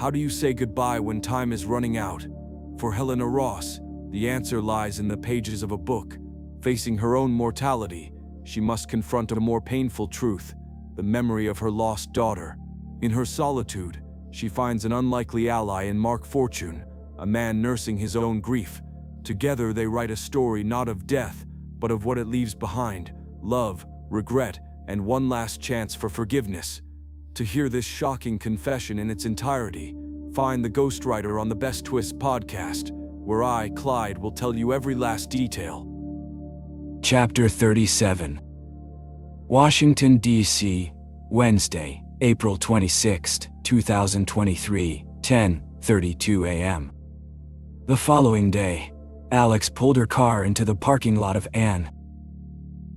How do you say goodbye when time is running out? For Helena Ross, the answer lies in the pages of a book. Facing her own mortality, she must confront a more painful truth, the memory of her lost daughter. In her solitude, she finds an unlikely ally in Mark Fortune, a man nursing his own grief. Together they write a story not of death, but of what it leaves behind: love, regret, and one last chance for forgiveness. To hear this shocking confession in its entirety, find the Ghostwriter on the Best Twist podcast, where I, Clyde, will tell you every last detail. Chapter 37. Washington, D.C., Wednesday, April 26, 2023, 10:32 a.m. The following day, Alex pulled her car into the parking lot of an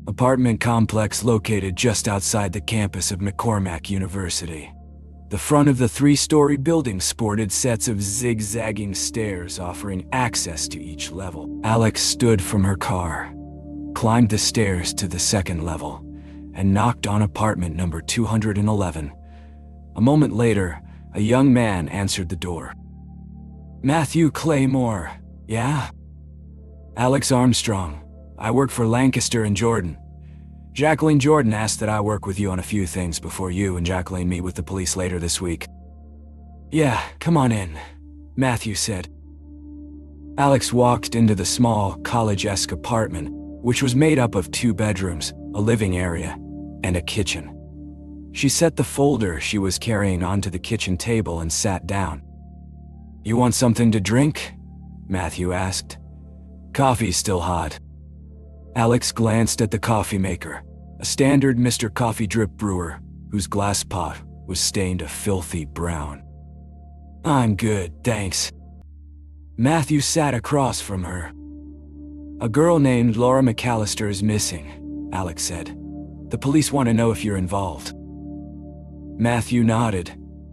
apartment complex located just outside the campus of McCormack University. The front of the three-story building sported sets of zigzagging stairs offering access to each level. Alex stood from her car, climbed the stairs to the second level, and knocked on apartment number 211. A moment later, a young man answered the door. "Matthew Claymore, yeah?" "Alex Armstrong. I work for Lancaster and Jordan. Jacqueline Jordan asked that I work with you on a few things before you and Jacqueline meet with the police later this week." "Yeah, come on in," Matthew said. Alex walked into the small, college-esque apartment, which was made up of 2 bedrooms, a living area, and a kitchen. She set the folder she was carrying onto the kitchen table and sat down. "You want something to drink?" Matthew asked. "Coffee's still hot." Alex glanced at the coffee maker, a standard Mr. Coffee drip brewer, whose glass pot was stained a filthy brown. "I'm good, thanks." Matthew sat across from her. "A girl named Laura McAllister is missing," Alex said. "The police want to know if you're involved." Matthew nodded.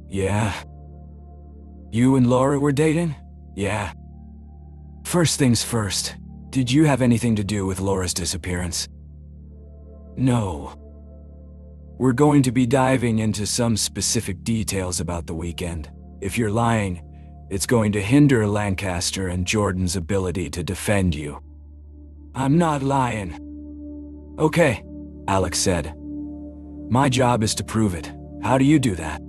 "Yeah." "You and Laura were dating?" "Yeah." "First things first, did you have anything to do with Laura's disappearance?" "No." "We're going to be diving into some specific details about the weekend. If you're lying, it's going to hinder Lancaster and Jordan's ability to defend you." "I'm not lying." "Okay," Alex said. "My job is to prove it. How do you do that?"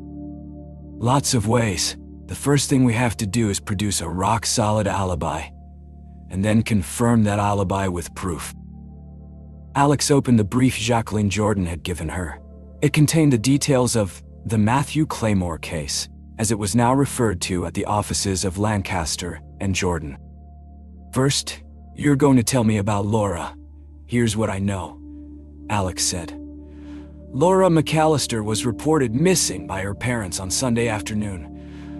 "Lots of ways. The first thing we have to do is produce a rock-solid alibi, and then confirm that alibi with proof." Alex opened the brief Jacqueline Jordan had given her. It contained the details of the Matthew Claymore case, as it was now referred to at the offices of Lancaster and Jordan. "First, you're going to tell me about Laura. Here's what I know," Alex said. "Laura McAllister was reported missing by her parents on Sunday afternoon.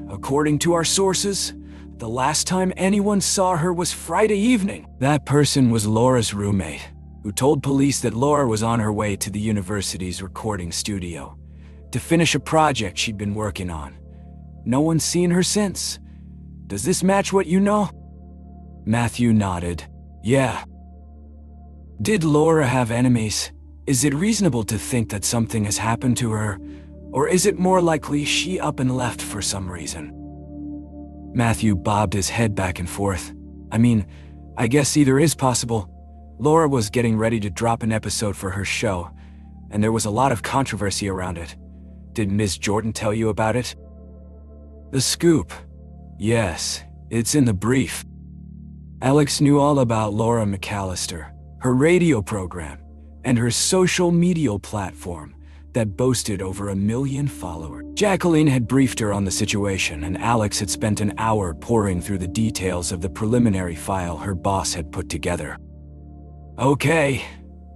According to our sources, the last time anyone saw her was Friday evening. That person was Laura's roommate, who told police that Laura was on her way to the university's recording studio to finish a project she'd been working on. No one's seen her since. Does this match what you know?" Matthew nodded. "Yeah." "Did Laura have enemies? Is it reasonable to think that something has happened to her? Or is it more likely she up and left for some reason?" Matthew bobbed his head back and forth. I guess either is possible. Laura was getting ready to drop an episode for her show, and there was a lot of controversy around it. Did Ms. Jordan tell you about it?" "The scoop? Yes, it's in the brief." Alex knew all about Laura McAllister, her radio program, and her social media platform that boasted over 1 million followers. Jacqueline had briefed her on the situation, and Alex had spent an hour poring through the details of the preliminary file her boss had put together. "Okay,"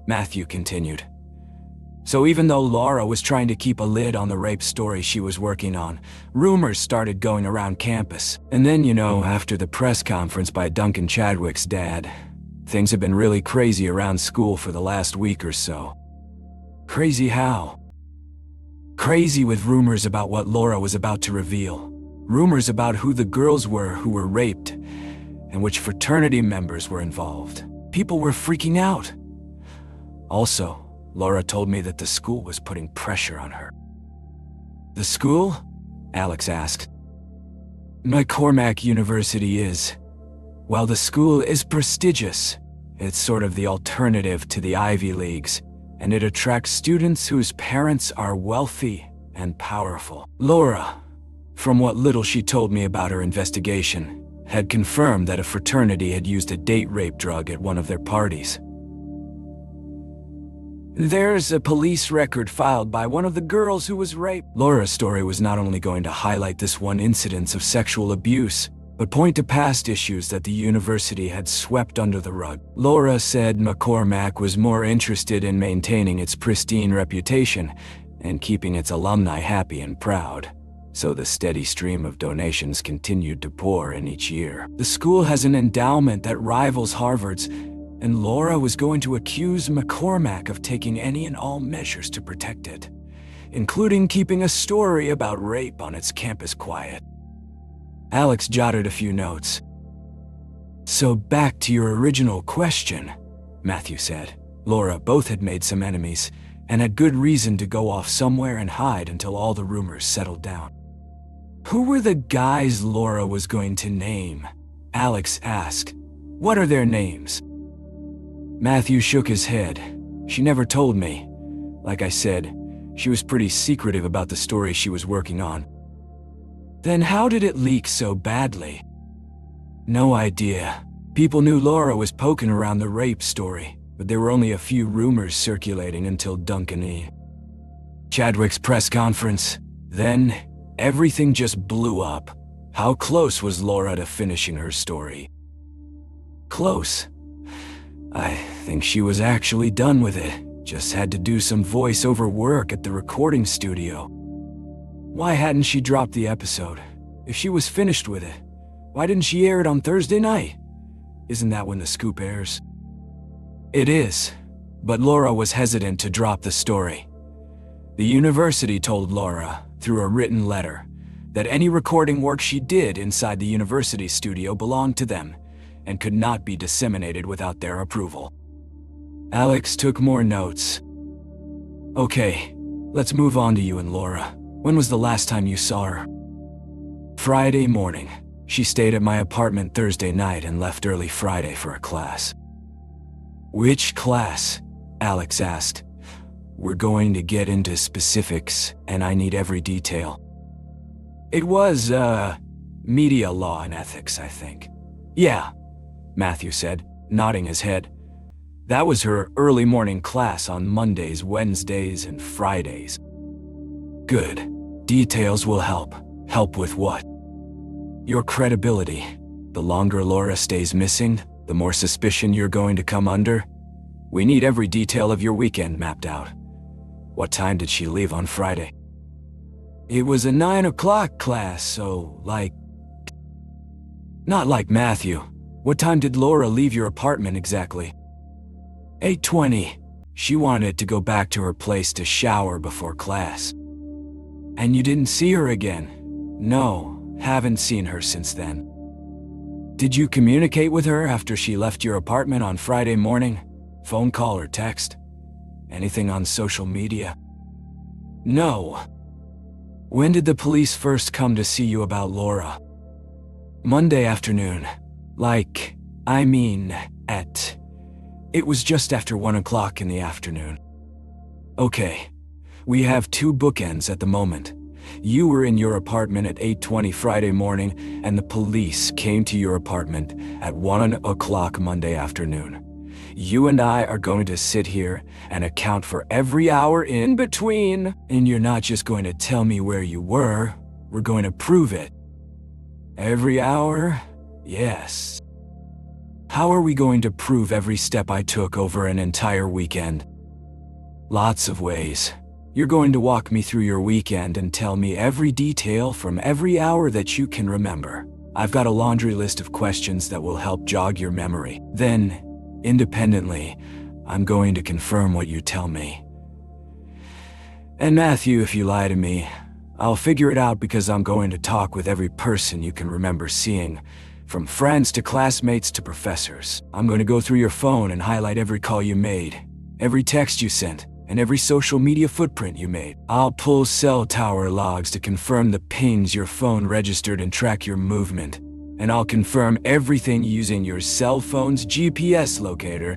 Matthew continued. "So even though Laura was trying to keep a lid on the rape story she was working on, rumors started going around campus. And then, after the press conference by Duncan Chadwick's dad, things have been really crazy around school for the last week or so." "Crazy how?" "Crazy with rumors about what Laura was about to reveal. Rumors about who the girls were who were raped, and which fraternity members were involved. People were freaking out. Also, Laura told me that the school was putting pressure on her." "The school?" Alex asked. McCormack University is, while the school is prestigious, it's sort of the alternative to the Ivy Leagues, and it attracts students whose parents are wealthy and powerful. Laura, from what little she told me about her investigation, had confirmed that a fraternity had used a date rape drug at one of their parties. There's a police record filed by one of the girls who was raped. Laura's story was not only going to highlight this one incidence of sexual abuse, but point to past issues that the university had swept under the rug. Laura said McCormack was more interested in maintaining its pristine reputation and keeping its alumni happy and proud, so the steady stream of donations continued to pour in each year. The school has an endowment that rivals Harvard's, and Laura was going to accuse McCormack of taking any and all measures to protect it, including keeping a story about rape on its campus quiet. Alex jotted a few notes. So back to your original question, Matthew said. Laura both had made some enemies and had good reason to go off somewhere and hide until all the rumors settled down. Who were the guys Laura was going to name? Alex asked. What are their names? Matthew shook his head. She never told me. Like I said, she was pretty secretive about the story she was working on. Then how did it leak so badly? No idea. People knew Laura was poking around the rape story, but there were only a few rumors circulating until Duncan E. Chadwick's press conference. Then, everything just blew up. How close was Laura to finishing her story? Close. I think she was actually done with it. Just had to do some voiceover work at the recording studio. Why hadn't she dropped the episode? If she was finished with it, why didn't she air it on Thursday night? Isn't that when the scoop airs? It is, but Laura was hesitant to drop the story. The university told Laura, through a written letter, that any recording work she did inside the university studio belonged to them and could not be disseminated without their approval. Alex took more notes. Okay, let's move on to you and Laura. When was the last time you saw her? Friday morning. She stayed at my apartment Thursday night and left early Friday for a class. Which class? Alex asked. We're going to get into specifics, and I need every detail. It was, media law and ethics, I think. Yeah, Matthew said, nodding his head. That was her early morning class on Mondays, Wednesdays, and Fridays. Good. Details will help. Help with what? Your credibility. The longer Laura stays missing, the more suspicion you're going to come under. We need every detail of your weekend mapped out. What time did she leave on Friday? It was a 9 o'clock class, so Not like Matthew. What time did Laura leave your apartment exactly? 8:20. She wanted to go back to her place to shower before class. And you didn't see her again? No, haven't seen her since then. Did you communicate with her after she left your apartment on Friday morning? Phone call or text? Anything on social media? No. When did the police first come to see you about Laura? Monday afternoon. It was just after 1 o'clock in the afternoon. Okay. We have two bookends at the moment. You were in your apartment at 8:20 Friday morning, and the police came to your apartment at 1 o'clock Monday afternoon. You and I are going to sit here and account for every hour in between, and you're not just going to tell me where you were, we're going to prove it. Every hour? Yes. How are we going to prove every step I took over an entire weekend? Lots of ways. You're going to walk me through your weekend and tell me every detail from every hour that you can remember. I've got a laundry list of questions that will help jog your memory. Then, independently, I'm going to confirm what you tell me. And Matthew, if you lie to me, I'll figure it out because I'm going to talk with every person you can remember seeing, from friends to classmates to professors. I'm going to go through your phone and highlight every call you made, every text you sent, and every social media footprint you made. I'll pull cell tower logs to confirm the pings your phone registered and track your movement. And I'll confirm everything using your cell phone's GPS locator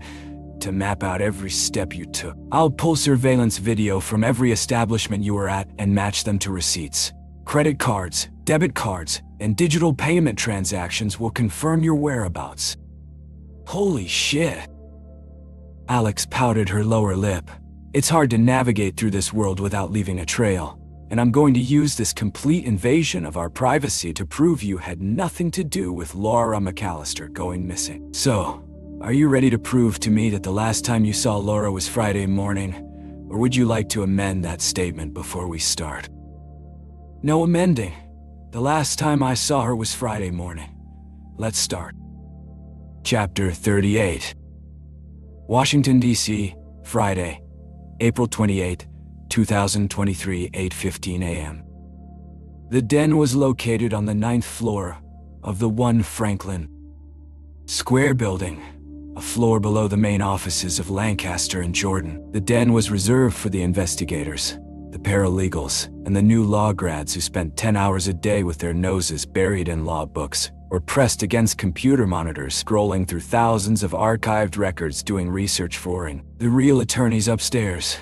to map out every step you took. I'll pull surveillance video from every establishment you were at and match them to receipts. Credit cards, debit cards, and digital payment transactions will confirm your whereabouts. Holy shit. Alex pouted her lower lip. It's hard to navigate through this world without leaving a trail, and I'm going to use this complete invasion of our privacy to prove you had nothing to do with Laura McAllister going missing. So, are you ready to prove to me that the last time you saw Laura was Friday morning, or would you like to amend that statement before we start? No amending. The last time I saw her was Friday morning. Let's start. Chapter 38. Washington, D.C., Friday, April 28, 2023, 8:15 a.m. The den was located on the 9th floor of the 1 Franklin Square building, a floor below the main offices of Lancaster and Jordan. The den was reserved for the investigators, the paralegals, and the new law grads who spent 10 hours a day with their noses buried in law books or pressed against computer monitors scrolling through thousands of archived records doing research for the real attorneys upstairs.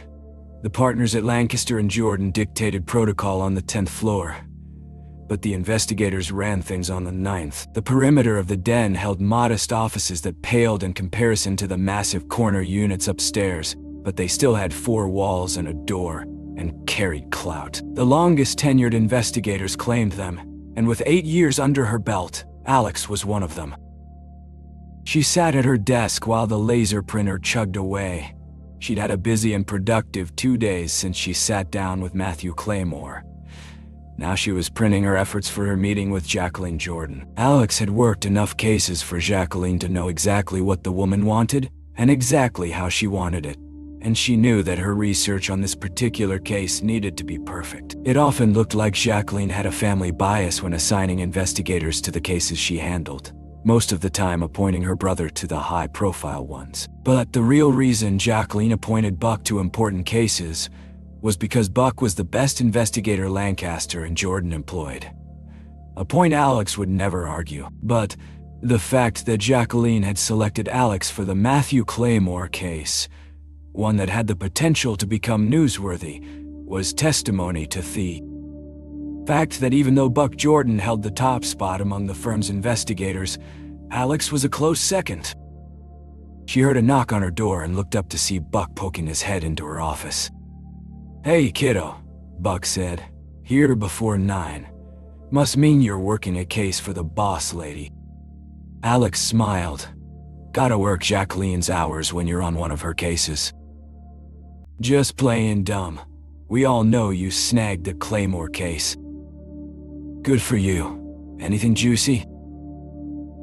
The partners at Lancaster and Jordan dictated protocol on the 10th floor, but the investigators ran things on the 9th. The perimeter of the den held modest offices that paled in comparison to the massive corner units upstairs, but they still had 4 walls and a door, and carried clout. The longest tenured investigators claimed them, and with 8 years under her belt, Alex was one of them. She sat at her desk while the laser printer chugged away. She'd had a busy and productive 2 days since she sat down with Matthew Claymore. Now she was printing her efforts for her meeting with Jacqueline Jordan. Alex had worked enough cases for Jacqueline to know exactly what the woman wanted and exactly how she wanted it, and she knew that her research on this particular case needed to be perfect. It often looked like Jacqueline had a family bias when assigning investigators to the cases she handled, most of the time appointing her brother to the high-profile ones. But the real reason Jacqueline appointed Buck to important cases was because Buck was the best investigator Lancaster and Jordan employed. A point Alex would never argue, but the fact that Jacqueline had selected Alex for the Matthew Claymore case, one that had the potential to become newsworthy, was testimony to the fact that even though Buck Jordan held the top spot among the firm's investigators, Alex was a close second. She heard a knock on her door and looked up to see Buck poking his head into her office. "Hey, kiddo," Buck said. "Here before 9. Must mean you're working a case for the boss lady." Alex smiled. "Gotta work Jacqueline's hours when you're on one of her cases." "Just playing dumb. We all know you snagged the Claymore case." "Good for you. Anything juicy?"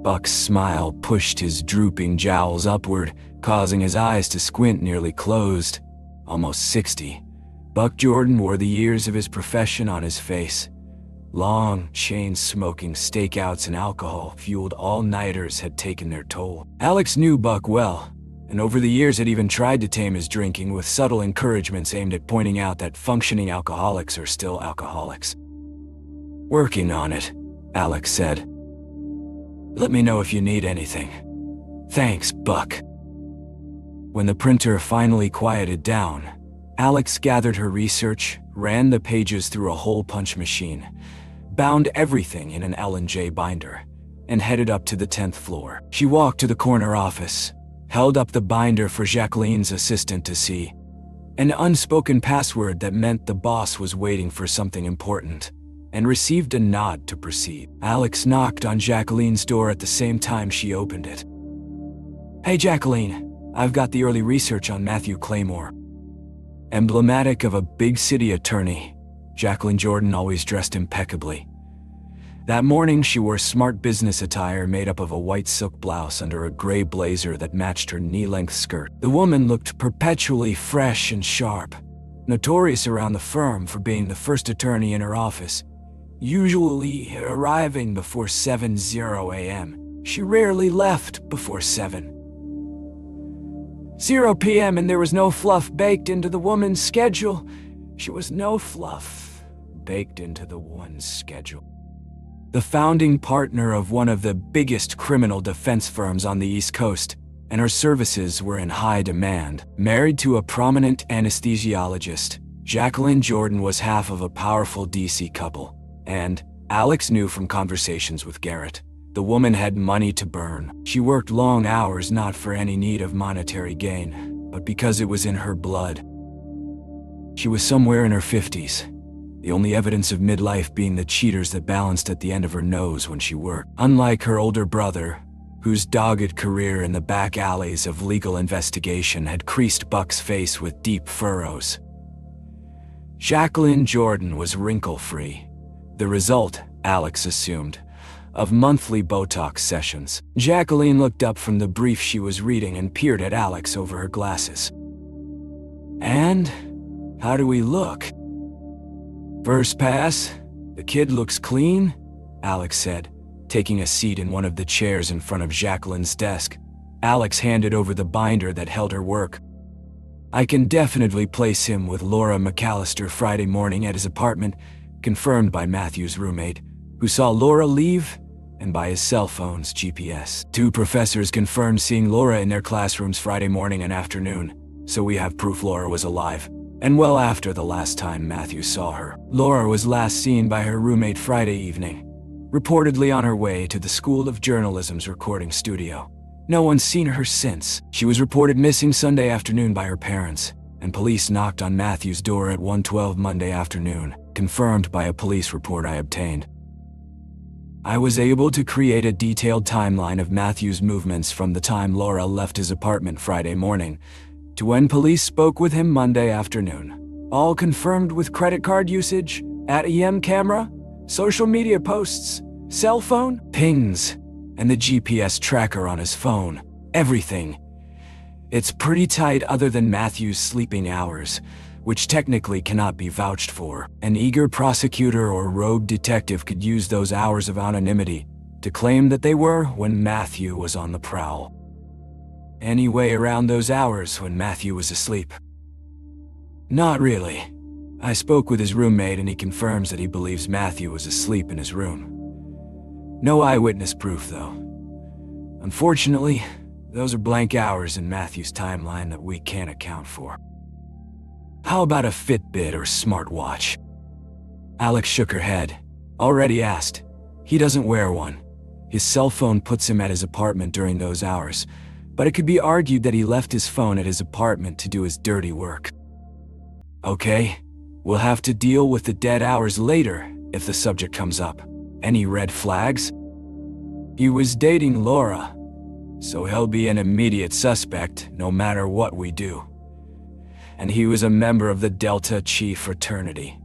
Buck's smile pushed his drooping jowls upward, causing his eyes to squint nearly closed. Almost 60. Buck Jordan wore the years of his profession on his face. Long, chain-smoking stakeouts and alcohol-fueled all-nighters had taken their toll. Alex knew Buck well, and over the years had even tried to tame his drinking with subtle encouragements aimed at pointing out that functioning alcoholics are still alcoholics. "Working on it," Alex said. "Let me know if you need anything." "Thanks, Buck." When the printer finally quieted down, Alex gathered her research, ran the pages through a hole punch machine, bound everything in an L&J binder, and headed up to the 10th floor. She walked to the corner office, held up the binder for Jacqueline's assistant to see, an unspoken password that meant the boss was waiting for something important, and received a nod to proceed. Alex knocked on Jacqueline's door at the same time she opened it. "Hey Jacqueline, I've got the early research on Matthew Claymore." Emblematic of a big city attorney, Jacqueline Jordan always dressed impeccably. That morning she wore smart business attire made up of a white silk blouse under a gray blazer that matched her knee-length skirt. The woman looked perpetually fresh and sharp, notorious around the firm for being the first attorney in her office, usually arriving before 7:00 a.m. She rarely left before 7. 0 p.m. and there was no fluff baked into the woman's schedule. She was no fluff baked into the woman's schedule. The founding partner of one of the biggest criminal defense firms on the East Coast, and her services were in high demand. Married to a prominent anesthesiologist, Jacqueline Jordan was half of a powerful DC couple, and Alex knew from conversations with Garrett, the woman had money to burn. She worked long hours not for any need of monetary gain, but because it was in her blood. She was somewhere in her 50s, the only evidence of midlife being the cheaters that balanced at the end of her nose when she worked. Unlike her older brother, whose dogged career in the back alleys of legal investigation had creased Buck's face with deep furrows, Jacqueline Jordan was wrinkle-free. The result, Alex assumed, of monthly Botox sessions. Jacqueline looked up from the brief she was reading and peered at Alex over her glasses. "And? How do we look?" "First pass. The kid looks clean," Alex said, taking a seat in one of the chairs in front of Jacqueline's desk. Alex handed over the binder that held her work. "I can definitely place him with Laura McAllister Friday morning at his apartment," confirmed by Matthew's roommate, who saw Laura leave, and by his cell phone's GPS. Two professors confirmed seeing Laura in their classrooms Friday morning and afternoon, so we have proof Laura was alive, and well after the last time Matthew saw her. Laura was last seen by her roommate Friday evening, reportedly on her way to the School of Journalism's recording studio. No one's seen her since. She was reported missing Sunday afternoon by her parents, and police knocked on Matthew's door at 1:12 Monday afternoon, confirmed by a police report I obtained. I was able to create a detailed timeline of Matthew's movements from the time Laura left his apartment Friday morning to when police spoke with him Monday afternoon. All confirmed with credit card usage, ATM camera, social media posts, cell phone, pings, and the GPS tracker on his phone. Everything. It's pretty tight other than Matthew's sleeping hours, which technically cannot be vouched for. An eager prosecutor or rogue detective could use those hours of anonymity to claim that they were when Matthew was on the prowl. Any way around those hours when Matthew was asleep? Not really. I spoke with his roommate and he confirms that he believes Matthew was asleep in his room. No eyewitness proof, though. Unfortunately, those are blank hours in Matthew's timeline that we can't account for. How about a Fitbit or smartwatch? Alex shook her head. Already asked. He doesn't wear one. His cell phone puts him at his apartment during those hours, but it could be argued that he left his phone at his apartment to do his dirty work. Okay, we'll have to deal with the dead hours later if the subject comes up. Any red flags? He was dating Laura, so he'll be an immediate suspect no matter what we do. And he was a member of the Delta Chi fraternity,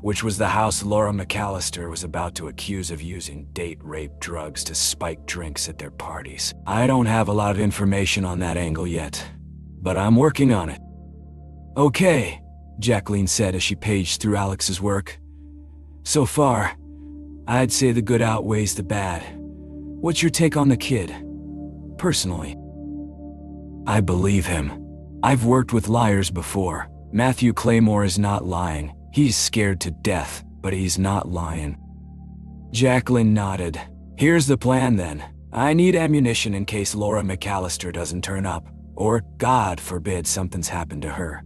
which was the house Laura McAllister was about to accuse of using date-rape drugs to spike drinks at their parties. I don't have a lot of information on that angle yet, but I'm working on it. Okay, Jacqueline said as she paged through Alex's work. So far, I'd say the good outweighs the bad. What's your take on the kid? Personally, I believe him. I've worked with liars before. Matthew Claymore is not lying. He's scared to death, but he's not lying. Jacqueline nodded. Here's the plan then. I need ammunition in case Laura McAllister doesn't turn up, or, God forbid, something's happened to her.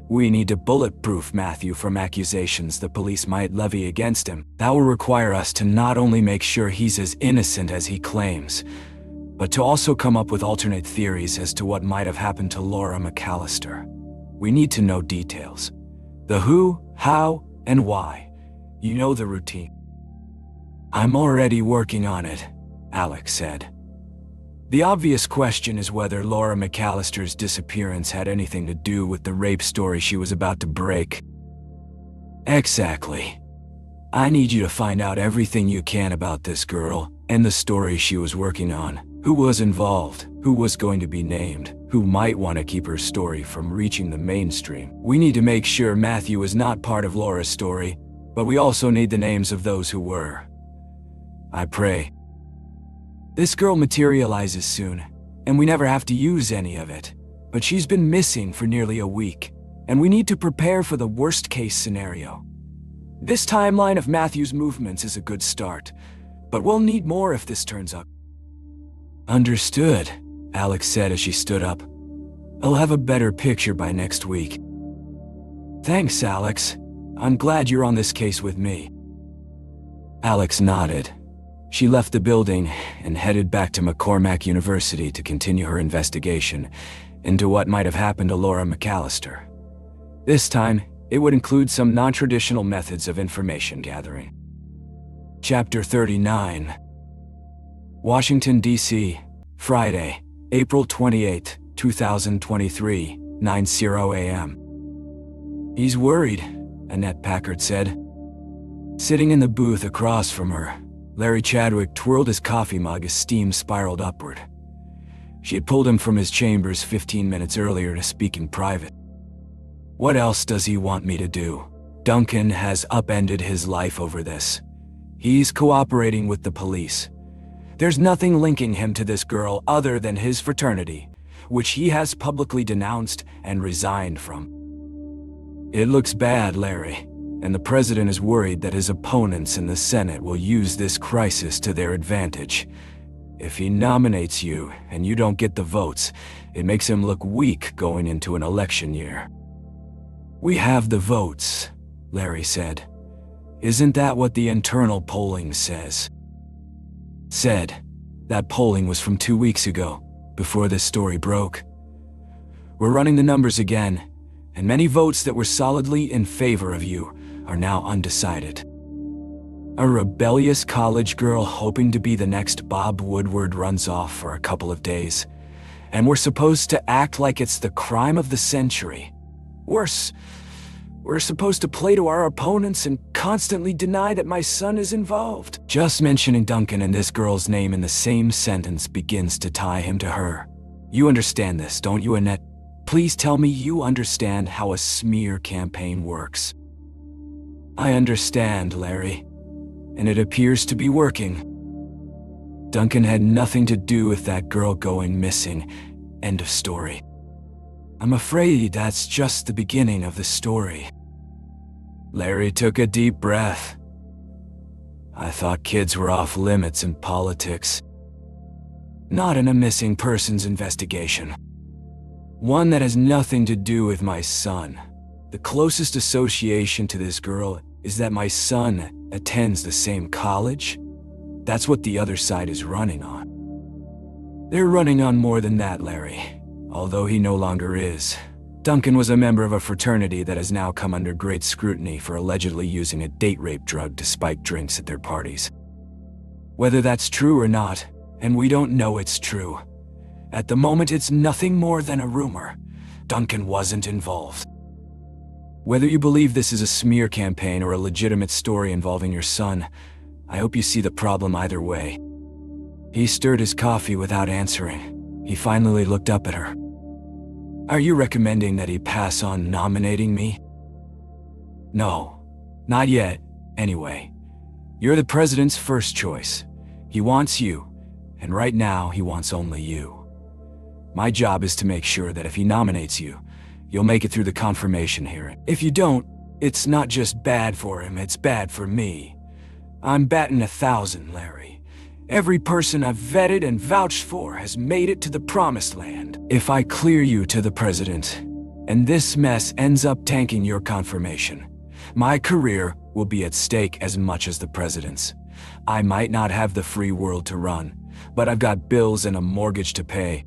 We need to bulletproof Matthew from accusations the police might levy against him. That will require us to not only make sure he's as innocent as he claims, but to also come up with alternate theories as to what might have happened to Laura McAllister. We need to know details. The who, how, and why. You know the routine. I'm already working on it, Alex said. The obvious question is whether Laura McAllister's disappearance had anything to do with the rape story she was about to break. Exactly. I need you to find out everything you can about this girl and the story she was working on. Who was involved, who was going to be named, who might want to keep her story from reaching the mainstream. We need to make sure Matthew is not part of Laura's story, but we also need the names of those who were. I pray this girl materializes soon, and we never have to use any of it. but she's been missing for nearly a week, and we need to prepare for the worst-case scenario. This timeline of Matthew's movements is a good start, but we'll need more if this turns up. Understood, Alex said as she stood up. I'll have a better picture by next week. Thanks, Alex. I'm glad you're on this case with me. Alex nodded. She left the building and headed back to McCormack University to continue her investigation into what might have happened to Laura McAllister. This time, it would include some non-traditional methods of information gathering. Chapter 39. Washington, D.C., Friday, April 28, 2023, 9:00 a.m. He's worried, Annette Packard said. Sitting in the booth across from her, Larry Chadwick twirled his coffee mug as steam spiraled upward. She had pulled him from his chambers 15 minutes earlier to speak in private. What else does he want me to do? Duncan has upended his life over this. He's cooperating with the police. There's nothing linking him to this girl other than his fraternity, which he has publicly denounced and resigned from. It looks bad, Larry, and the president is worried that his opponents in the Senate will use this crisis to their advantage. If he nominates you and you don't get the votes, it makes him look weak going into an election year. We have the votes, Larry said. Isn't that what the internal polling says? Said. That polling was from 2 weeks ago, before this story broke. We're running the numbers again, and many votes that were solidly in favor of you are now undecided. A rebellious college girl hoping to be the next Bob Woodward runs off for a couple of days, and we're supposed to act like it's the crime of the century. Worse, we're supposed to play to our opponents and constantly deny that my son is involved. Just mentioning Duncan and this girl's name in the same sentence begins to tie him to her. You understand this, don't you, Annette? Please tell me you understand how a smear campaign works. I understand, Larry, and it appears to be working. Duncan had nothing to do with that girl going missing. End of story. I'm afraid that's just the beginning of the story. Larry took a deep breath. I thought kids were off limits in politics. Not in a missing persons investigation. One that has nothing to do with my son. The closest association to this girl is that my son attends the same college. That's what the other side is running on. They're running on more than that, Larry. Although he no longer is. Duncan was a member of a fraternity that has now come under great scrutiny for allegedly using a date rape drug to spike drinks at their parties. Whether that's true or not, and we don't know it's true, at the moment it's nothing more than a rumor. Duncan wasn't involved. Whether you believe this is a smear campaign or a legitimate story involving your son, I hope you see the problem either way. He stirred his coffee without answering. He finally looked up at her. Are you recommending that he pass on nominating me? No, not yet, anyway. You're the president's first choice. He wants you, and right now he wants only you. My job is to make sure that if he nominates you, you'll make it through the confirmation hearing. If you don't, it's not just bad for him, it's bad for me. I'm batting 1,000, Larry. Every person I've vetted and vouched for has made it to the promised land. If I clear you to the president, and this mess ends up tanking your confirmation, my career will be at stake as much as the president's. I might not have the free world to run, but I've got bills and a mortgage to pay.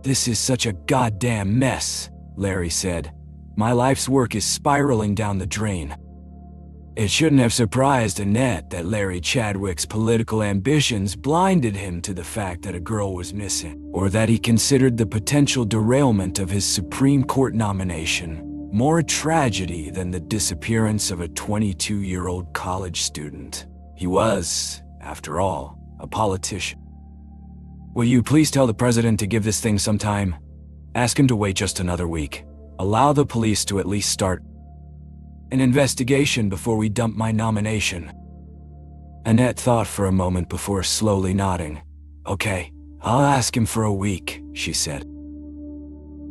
This is such a goddamn mess, Larry said. My life's work is spiraling down the drain. It shouldn't have surprised Annette that Larry Chadwick's political ambitions blinded him to the fact that a girl was missing, or that he considered the potential derailment of his Supreme Court nomination more a tragedy than the disappearance of a 22-year-old college student. He was, after all, a politician. Will you please tell the president to give this thing some time? Ask him to wait just another week. Allow the police to at least start an investigation before we dump my nomination. Annette thought for a moment before slowly nodding. Okay, I'll ask him for a week, she said.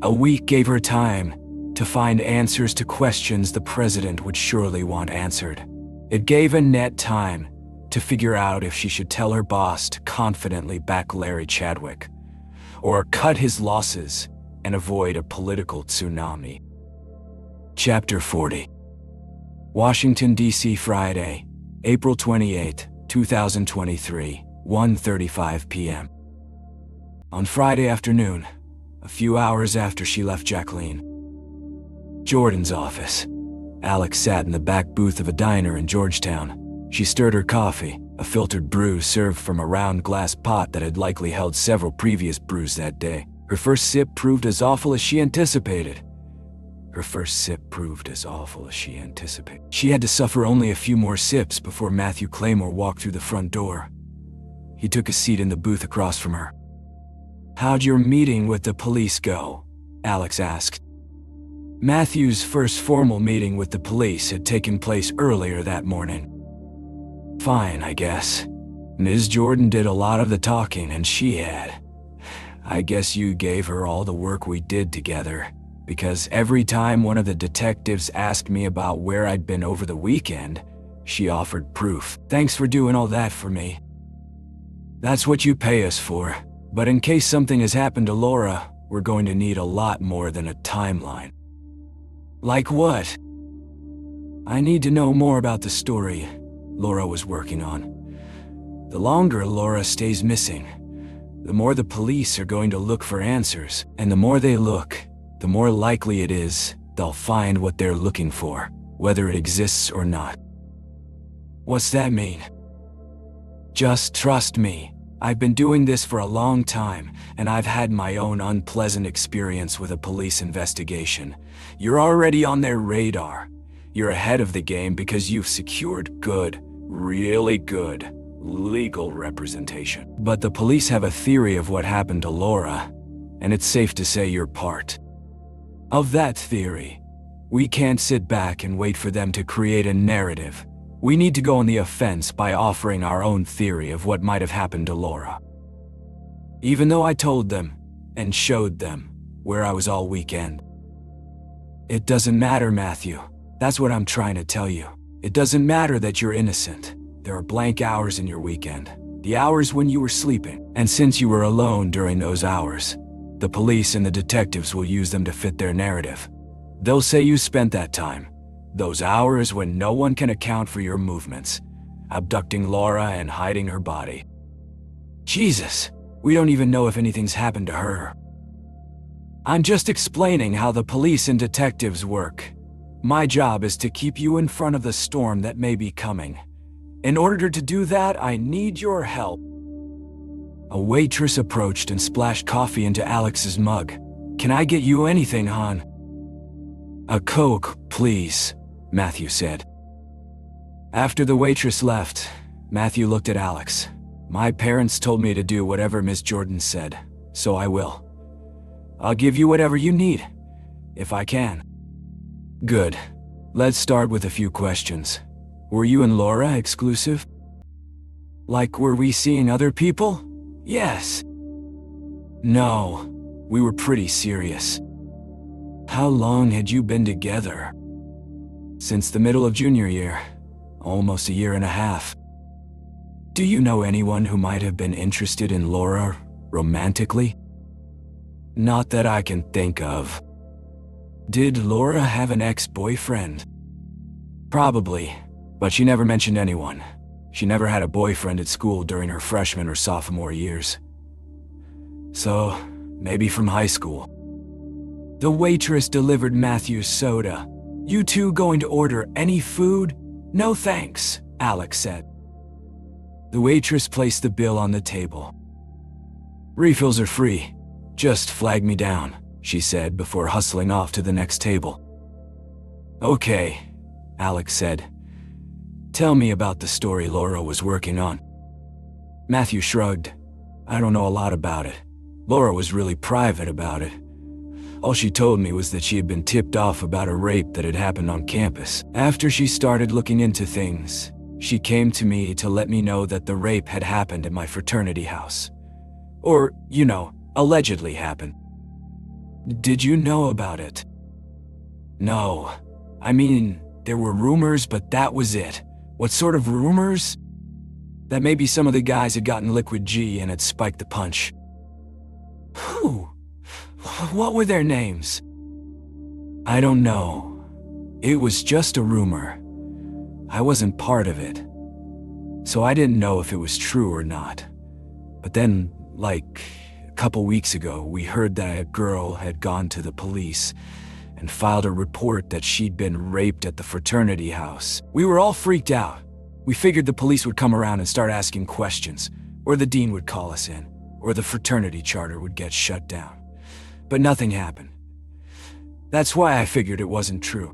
A week gave her time to find answers to questions the president would surely want answered. It gave Annette time to figure out if she should tell her boss to confidently back Larry Chadwick, or cut his losses and avoid a political tsunami. Chapter 40. Washington, D.C., Friday, April 28, 2023, 1:35 p.m. On Friday afternoon, a few hours after she left Jacqueline Jordan's office, Alex sat in the back booth of a diner in Georgetown. She stirred her coffee, a filtered brew served from a round glass pot that had likely held several previous brews that day. Her first sip proved as awful as she anticipated. She had to suffer only a few more sips before Matthew Claymore walked through the front door. He took a seat in the booth across from her. "How'd your meeting with the police go?" Alex asked. Matthew's first formal meeting with the police had taken place earlier that morning. "Fine, I guess. Ms. Jordan did a lot of the talking, and she had. I guess you gave her all the work we did together, because every time one of the detectives asked me about where I'd been over the weekend, she offered proof. Thanks for doing all that for me. That's what you pay us for. But in case something has happened to Laura, we're going to need a lot more than a timeline." "Like what?" "I need to know more about the story Laura was working on. The longer Laura stays missing, the more the police are going to look for answers, and the more they look, the more likely it is they'll find what they're looking for, whether it exists or not." "What's that mean?" "Just trust me. I've been doing this for a long time, and I've had my own unpleasant experience with a police investigation. You're already on their radar. You're ahead of the game because you've secured good, really good, legal representation. But the police have a theory of what happened to Laura, and it's safe to say you're part of that theory. We can't sit back and wait for them to create a narrative. We need to go on the offense by offering our own theory of what might have happened to Laura." Even though I told them and showed them where I was all weekend. "It doesn't matter, Matthew. That's what I'm trying to tell you. It doesn't matter that you're innocent. There are blank hours in your weekend, the hours when you were sleeping. And since you were alone during those hours, the police and the detectives will use them to fit their narrative. They'll say you spent that time, those hours when no one can account for your movements, abducting Laura and hiding her body. Jesus, we don't even know if anything's happened to her. I'm just explaining how the police and detectives work. My job is to keep you in front of the storm that may be coming. In order to do that, I need your help." A waitress approached and splashed coffee into Alex's mug. "Can I get you anything, hon?" "A Coke, please," Matthew said. After the waitress left, Matthew looked at Alex. "My parents told me to do whatever Miss Jordan said, so I will. I'll give you whatever you need, if I can." "Good. Let's start with a few questions. Were you and Laura exclusive? Like, were we seeing other people?" "Yes." "No. We were pretty serious." "How long had you been together?" "Since the middle of junior year. Almost a year and a half." "Do you know anyone who might have been interested in Laura romantically?" "Not that I can think of." "Did Laura have an ex-boyfriend?" "Probably, but she never mentioned anyone. She never had a boyfriend at school during her freshman or sophomore years. So, maybe from high school." The waitress delivered Matthew's soda. "You two going to order any food?" "No thanks," Alex said. The waitress placed the bill on the table. "Refills are free. Just flag me down," she said before hustling off to the next table. "Okay," Alex said. "Tell me about the story Laura was working on." Matthew shrugged. "I don't know a lot about it. Laura was really private about it. All she told me was that she had been tipped off about a rape that had happened on campus. After she started looking into things, she came to me to let me know that the rape had happened at my fraternity house. Or, allegedly happened. Did you know about it? No. I mean, there were rumors, but that was it. What sort of rumors? That maybe some of the guys had gotten liquid G and had spiked the punch. Who? What were their names? I don't know. It was just a rumor. I wasn't part of it, so I didn't know if it was true or not. But then, like, a couple weeks ago, we heard that a girl had gone to the police and filed a report that she'd been raped at the fraternity house. We were all freaked out. We figured the police would come around and start asking questions, or the dean would call us in, or the fraternity charter would get shut down. But nothing happened. That's why I figured it wasn't true.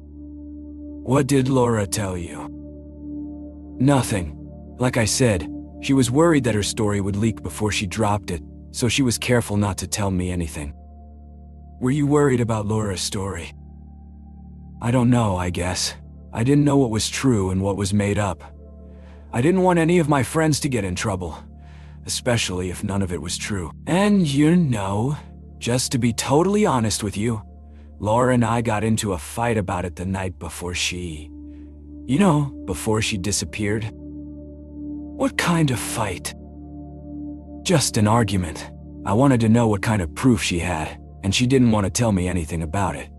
What did Laura tell you? Nothing. Like I said, she was worried that her story would leak before she dropped it, so she was careful not to tell me anything. Were you worried about Laura's story? I don't know, I guess. I didn't know what was true and what was made up. I didn't want any of my friends to get in trouble, especially if none of it was true. And just to be totally honest with you, Laura and I got into a fight about it the night before before she disappeared. What kind of fight? Just an argument. I wanted to know what kind of proof she had, and she didn't want to tell me anything about it.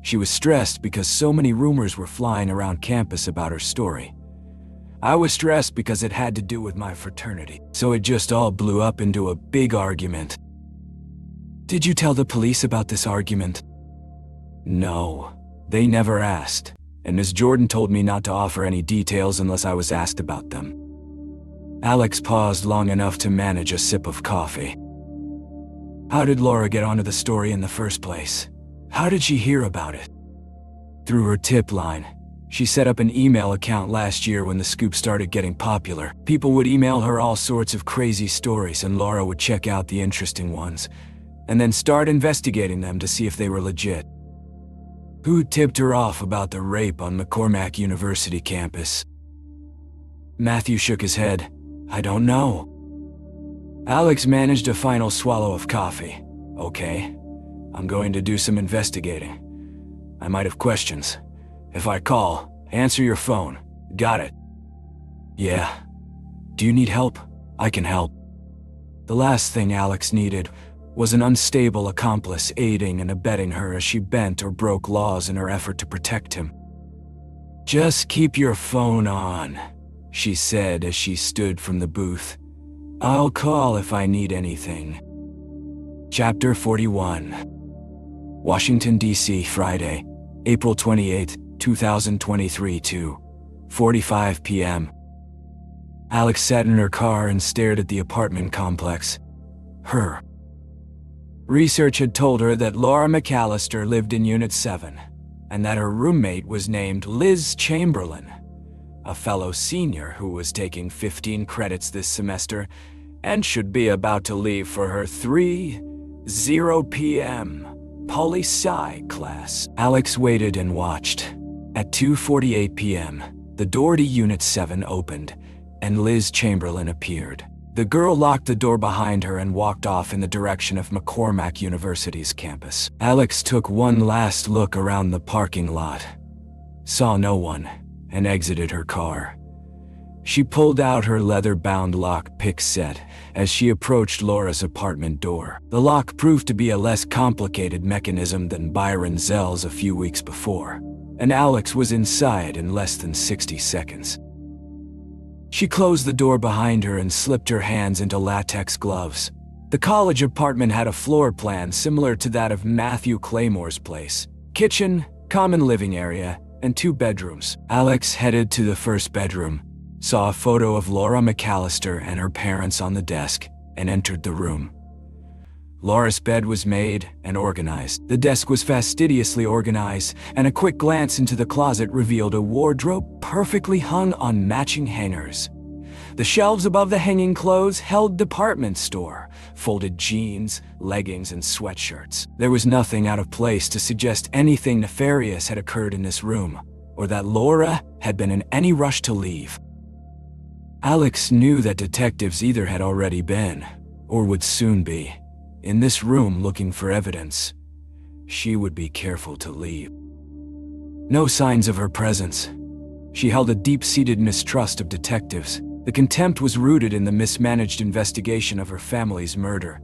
She was stressed because so many rumors were flying around campus about her story. I was stressed because it had to do with my fraternity, so it just all blew up into a big argument. Did you tell the police about this argument? No, they never asked, and Ms. Jordan told me not to offer any details unless I was asked about them. Alex paused long enough to manage a sip of coffee. How did Laura get onto the story in the first place? How did she hear about it? Through her tip line. She set up an email account last year when the scoop started getting popular. People would email her all sorts of crazy stories, and Laura would check out the interesting ones, and then start investigating them to see if they were legit. Who tipped her off about the rape on McCormack University campus? Matthew shook his head. I don't know. Alex managed a final swallow of coffee. Okay, I'm going to do some investigating. I might have questions. If I call, answer your phone. Got it? Yeah. Do you need help? I can help. The last thing Alex needed was an unstable accomplice aiding and abetting her as she bent or broke laws in her effort to protect him. Just keep your phone on, she said as she stood from the booth. I'll call if I need anything. Chapter 41. Washington, D.C., Friday, April 28, 2023 2:45 p.m. Alex sat in her car and stared at the apartment complex. Her research had told her that Laura McAllister lived in Unit 7, and that her roommate was named Liz Chamberlain, a fellow senior who was taking 15 credits this semester and should be about to leave for her 3:00 p.m. poli-sci class. Alex waited and watched. At 2:48 p.m., the door to Unit 7 opened, and Liz Chamberlain appeared. The girl locked the door behind her and walked off in the direction of McCormack University's campus. Alex took one last look around the parking lot, saw no one, and exited her car. She pulled out her leather-bound lock-pick set as she approached Laura's apartment door. The lock proved to be a less complicated mechanism than Byron Zell's a few weeks before, and Alex was inside in less than 60 seconds. She closed the door behind her and slipped her hands into latex gloves. The college apartment had a floor plan similar to that of Matthew Claymore's place. Kitchen, common living area, and 2 bedrooms. Alex headed to the first bedroom, saw a photo of Laura McAllister and her parents on the desk, and entered the room. Laura's bed was made and organized. The desk was fastidiously organized, and a quick glance into the closet revealed a wardrobe perfectly hung on matching hangers. The shelves above the hanging clothes held department store, folded jeans, leggings, and sweatshirts. There was nothing out of place to suggest anything nefarious had occurred in this room, or that Laura had been in any rush to leave. Alex knew that detectives either had already been, or would soon be, in this room looking for evidence. she would be careful to leave. No signs of her presence. She held a deep-seated mistrust of detectives. The contempt was rooted in the mismanaged investigation of her family's murder,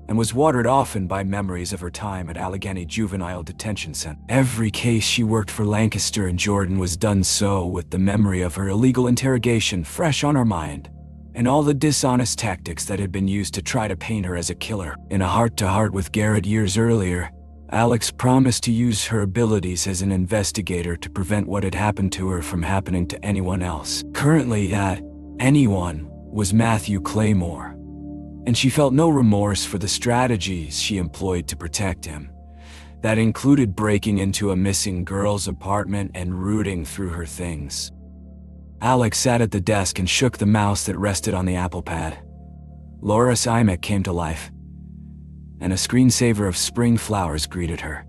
and was watered often by memories of her time at Allegheny Juvenile Detention Center. Every case she worked for Lancaster and Jordan was done so with the memory of her illegal interrogation fresh on her mind, and all the dishonest tactics that had been used to try to paint her as a killer. In a heart-to-heart with Garrett years earlier, Alex promised to use her abilities as an investigator to prevent what had happened to her from happening to anyone else. Currently, that anyone was Matthew Claymore, and she felt no remorse for the strategies she employed to protect him. That included breaking into a missing girl's apartment and rooting through her things. Alex sat at the desk and shook the mouse that rested on the Apple Pad. Laura's iMac came to life, and a screensaver of spring flowers greeted her.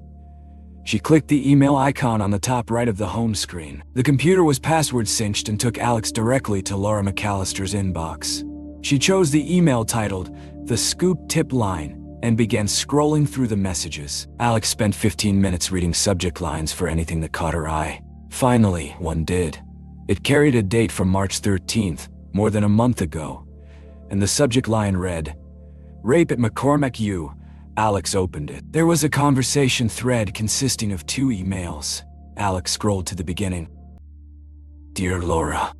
She clicked the email icon on the top right of the home screen. The computer was password cinched and took Alex directly to Laura McAllister's inbox. She chose the email titled "The Scoop Tip Line" and began scrolling through the messages. Alex spent 15 minutes reading subject lines for anything that caught her eye. Finally, one did. It carried a date from March 13th, more than a month ago, and the subject line read, "Rape at McCormack U." Alex opened it. There was a conversation thread consisting of 2 emails. Alex scrolled to the beginning. "Dear Laura,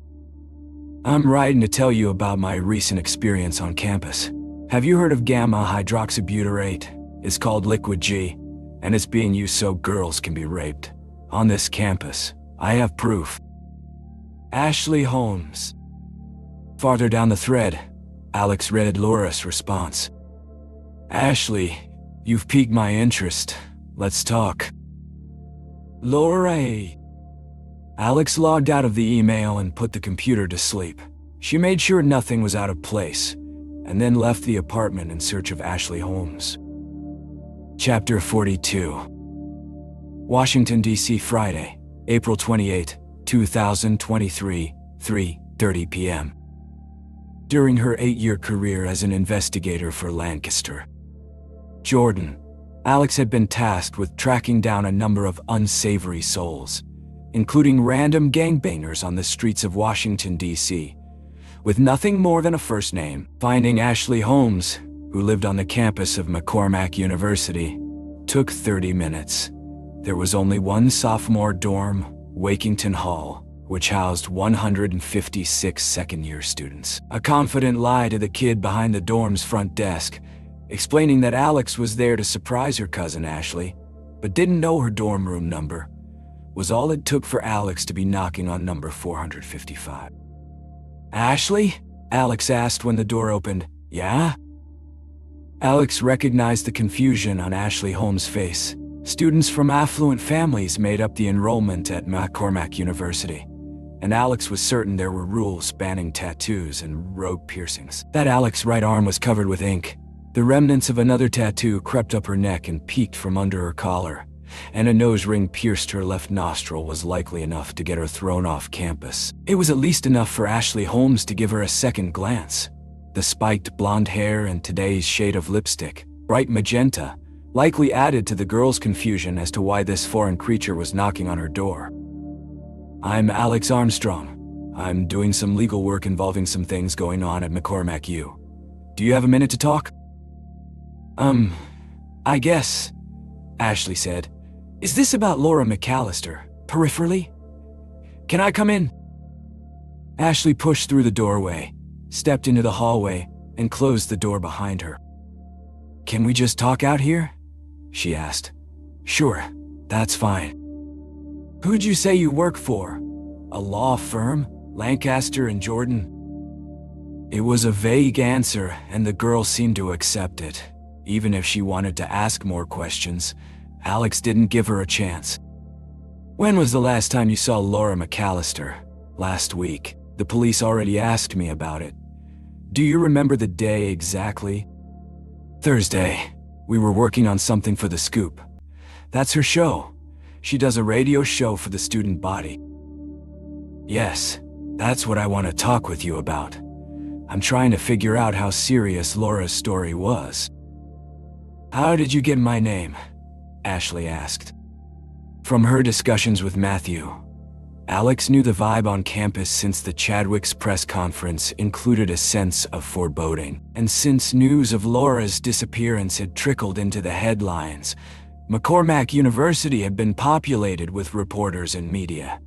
I'm writing to tell you about my recent experience on campus. Have you heard of gamma hydroxybutyrate? It's called Liquid G, and it's being used so girls can be raped. On this campus, I have proof. Ashley Holmes." Farther down the thread, Alex read Laura's response. "Ashley, you've piqued my interest. Let's talk." Laura. Alex logged out of the email and put the computer to sleep. She made sure nothing was out of place, and then left the apartment in search of Ashley Holmes. Chapter 42. Washington, D.C., Friday, April 28, 2023, 3:30 p.m. During her 8-year career as an investigator for Lancaster, Jordan, Alex had been tasked with tracking down a number of unsavory souls, including random gangbangers on the streets of Washington, D.C., with nothing more than a first name. Finding Ashley Holmes, who lived on the campus of McCormack University, took 30 minutes. There was only one sophomore dorm, Wakington Hall, which housed 156 second-year students. A confident lie to the kid behind the dorm's front desk, explaining that Alex was there to surprise her cousin Ashley, but didn't know her dorm room number, was all it took for Alex to be knocking on number 455. "Ashley?" Alex asked when the door opened. "Yeah?" Alex recognized the confusion on Ashley Holmes' face. Students from affluent families made up the enrollment at McCormack University, and Alex was certain there were rules banning tattoos and rogue piercings. That Alex's right arm was covered with ink. The remnants of another tattoo crept up her neck and peeked from under her collar, and a nose ring pierced her left nostril was likely enough to get her thrown off campus. It was at least enough for Ashley Holmes to give her a second glance. The spiked blonde hair and today's shade of lipstick, bright magenta, likely added to the girl's confusion as to why this foreign creature was knocking on her door. "I'm Alex Armstrong. I'm doing some legal work involving some things going on at McCormack U. Do you have a minute to talk?" I guess," Ashley said. "Is this about Laura McAllister, peripherally? Can I come in?" Ashley pushed through the doorway, stepped into the hallway, and closed the door behind her. "Can we just talk out here?" she asked. "Sure, that's fine." "Who'd you say you work for? A law firm? Lancaster and Jordan?" It was a vague answer, and the girl seemed to accept it. Even if she wanted to ask more questions, Alex didn't give her a chance. "When was the last time you saw Laura McAllister?" "Last week. The police already asked me about it." "Do you remember the day exactly?" "Thursday. We were working on something for The Scoop. That's her show. She does a radio show for the student body." "Yes, that's what I want to talk with you about. I'm trying to figure out how serious Laura's story was." "How did you get my name?" Ashley asked. From her discussions with Matthew, Alex knew the vibe on campus since the Chadwick's press conference included a sense of foreboding. And since news of Laura's disappearance had trickled into the headlines, McCormack University had been populated with reporters and media.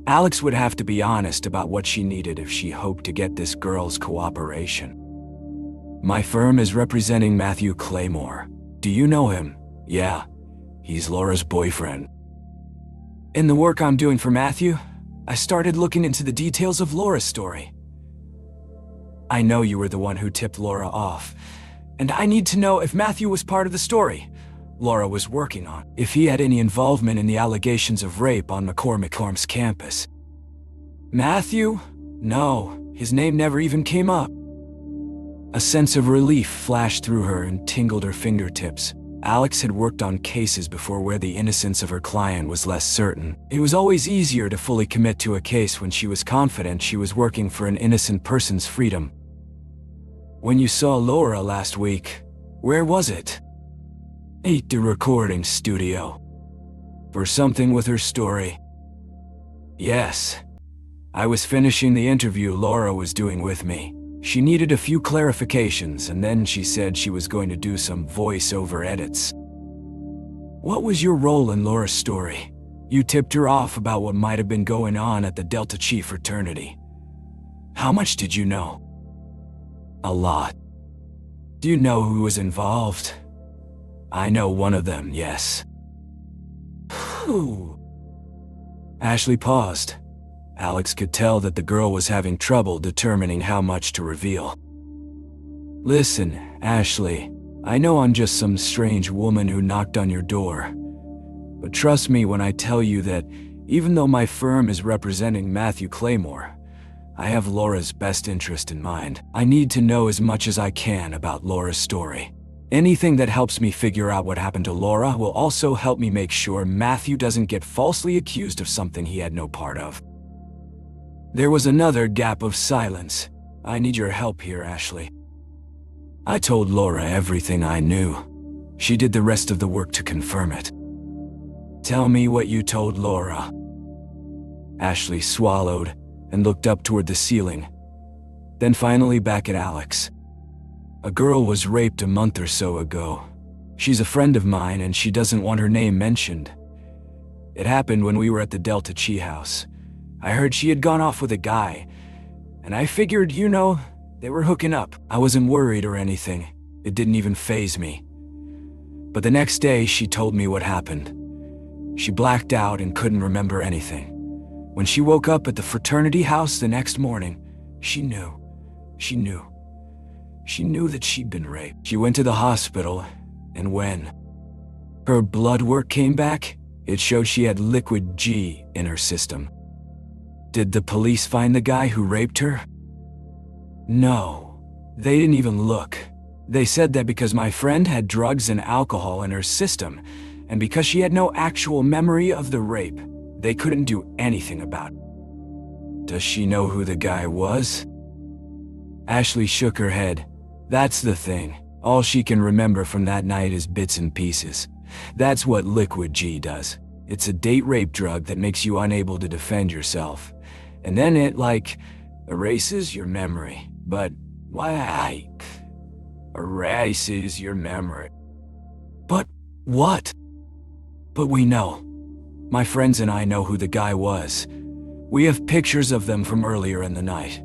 Alex would have to be honest about what she needed if she hoped to get this girl's cooperation. My firm is representing Matthew Claymore. Do you know him? Yeah, he's Laura's boyfriend. In the work I'm doing for Matthew, I started looking into the details of Laura's story. I know you were the one who tipped Laura off, and I need to know if Matthew was part of the story Laura was working on, if he had any involvement in the allegations of rape on McCormack's campus. Matthew? No, his name never even came up. A sense of relief flashed through her and tingled her fingertips. Alex had worked on cases before where the innocence of her client was less certain. It was always easier to fully commit to a case when she was confident she was working for an innocent person's freedom. When you saw Laura last week, where was it? At the recording studio. For something with her story. Yes. I was finishing the interview Laura was doing with me. She needed a few clarifications, and then she said she was going to do some voice-over edits. What was your role in Laura's story? You tipped her off about what might have been going on at the Delta Chi fraternity. How much did you know? A lot. Do you know who was involved? I know one of them, yes. Who? Ashley paused. Alex could tell that the girl was having trouble determining how much to reveal. Listen, Ashley, I know I'm just some strange woman who knocked on your door. But trust me when I tell you that even though my firm is representing Matthew Claymore, I have Laura's best interest in mind. I need to know as much as I can about Laura's story. Anything that helps me figure out what happened to Laura will also help me make sure Matthew doesn't get falsely accused of something he had no part of. There was another gap of silence. I need your help here, Ashley. I told Laura everything I knew. She did the rest of the work to confirm it. Tell me what you told Laura. Ashley swallowed and looked up toward the ceiling, then finally back at Alex. A girl was raped a month or so ago. She's a friend of mine and she doesn't want her name mentioned. It happened when we were at the Delta Chi house. I heard she had gone off with a guy, and I figured, they were hooking up. I wasn't worried or anything. It didn't even faze me. But the next day, she told me what happened. She blacked out and couldn't remember anything. When she woke up at the fraternity house the next morning, she knew. She knew that she'd been raped. She went to the hospital, and when her blood work came back, it showed she had liquid G in her system. Did the police find the guy who raped her? No, they didn't even look. They said that because my friend had drugs and alcohol in her system, and because she had no actual memory of the rape, they couldn't do anything about it. Does she know who the guy was? Ashley shook her head. That's the thing. All she can remember from that night is bits and pieces. That's what liquid G does. It's a date rape drug that makes you unable to defend yourself. And then it, erases your memory. But, erases your memory. But what? But we know. My friends and I know who the guy was. We have pictures of them from earlier in the night.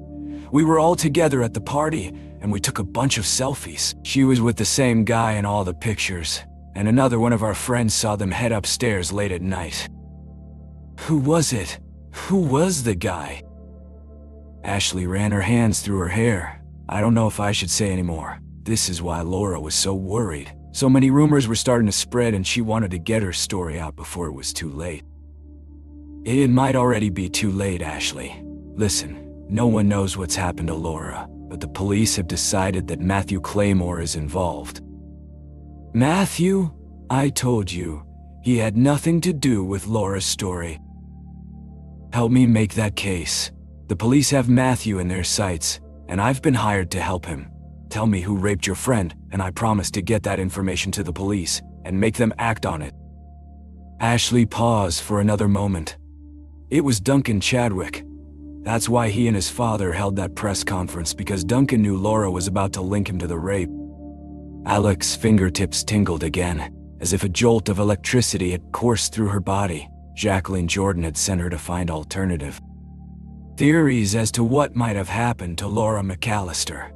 We were all together at the party, and we took a bunch of selfies. She was with the same guy in all the pictures, and another one of our friends saw them head upstairs late at night. Who was it? Who was the guy? Ashley ran her hands through her hair. I don't know if I should say any more. This is why Laura was so worried. So many rumors were starting to spread, and she wanted to get her story out before it was too late. It might already be too late, Ashley. Listen, no one knows what's happened to Laura, but the police have decided that Matthew Claymore is involved. Matthew? I told you, he had nothing to do with Laura's story. Help me make that case. The police have Matthew in their sights, and I've been hired to help him. Tell me who raped your friend, and I promise to get that information to the police. and make them act on it. Ashley paused for another moment. It was Duncan Chadwick. That's why he and his father held that press conference, because Duncan knew Laura was about to link him to the rape. Alex's fingertips tingled again, as if a jolt of electricity had coursed through her body. Jacqueline Jordan had sent her to find alternative theories as to what might have happened to Laura McAllister.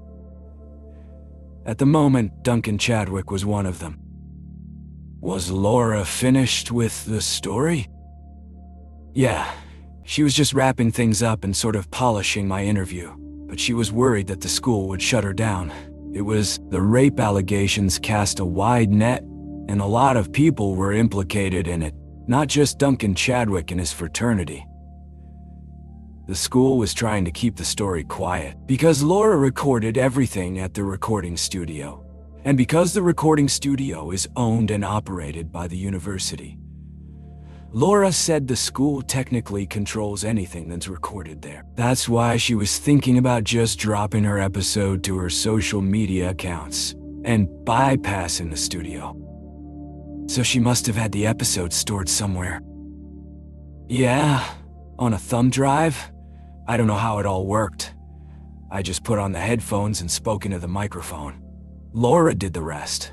At the moment, Duncan Chadwick was one of them. Was Laura finished with the story? Yeah, she was just wrapping things up and sort of polishing my interview, but she was worried that the school would shut her down. The rape allegations cast a wide net, and a lot of people were implicated in it, not just Duncan Chadwick and his fraternity. The school was trying to keep the story quiet because Laura recorded everything at the recording studio, and because the recording studio is owned and operated by the university. Laura said the school technically controls anything that's recorded there. That's why she was thinking about just dropping her episode to her social media accounts and bypassing the studio. So she must have had the episode stored somewhere. Yeah, on a thumb drive? I don't know how it all worked. I just put on the headphones and spoke into the microphone. Laura did the rest.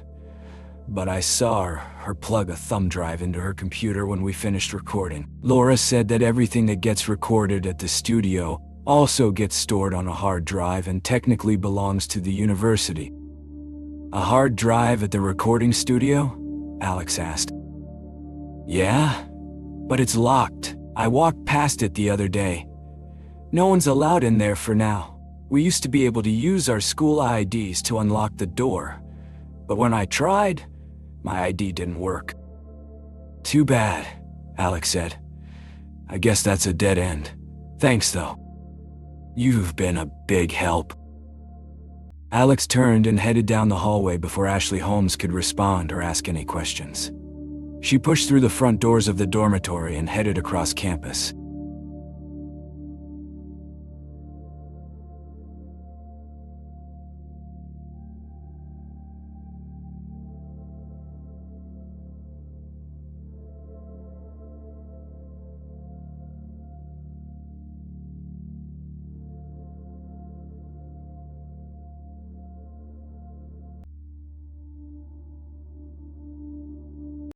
But I saw her plug a thumb drive into her computer when we finished recording. Laura said that everything that gets recorded at the studio also gets stored on a hard drive and technically belongs to the university. A hard drive at the recording studio? Alex asked. Yeah, but it's locked. I walked past it the other day. No one's allowed in there for now. We used to be able to use our school IDs to unlock the door, but when I tried, my ID didn't work. Too bad, Alex said. I guess that's a dead end. Thanks, though. You've been a big help. Alex turned and headed down the hallway before Ashley Holmes could respond or ask any questions. She pushed through the front doors of the dormitory and headed across campus.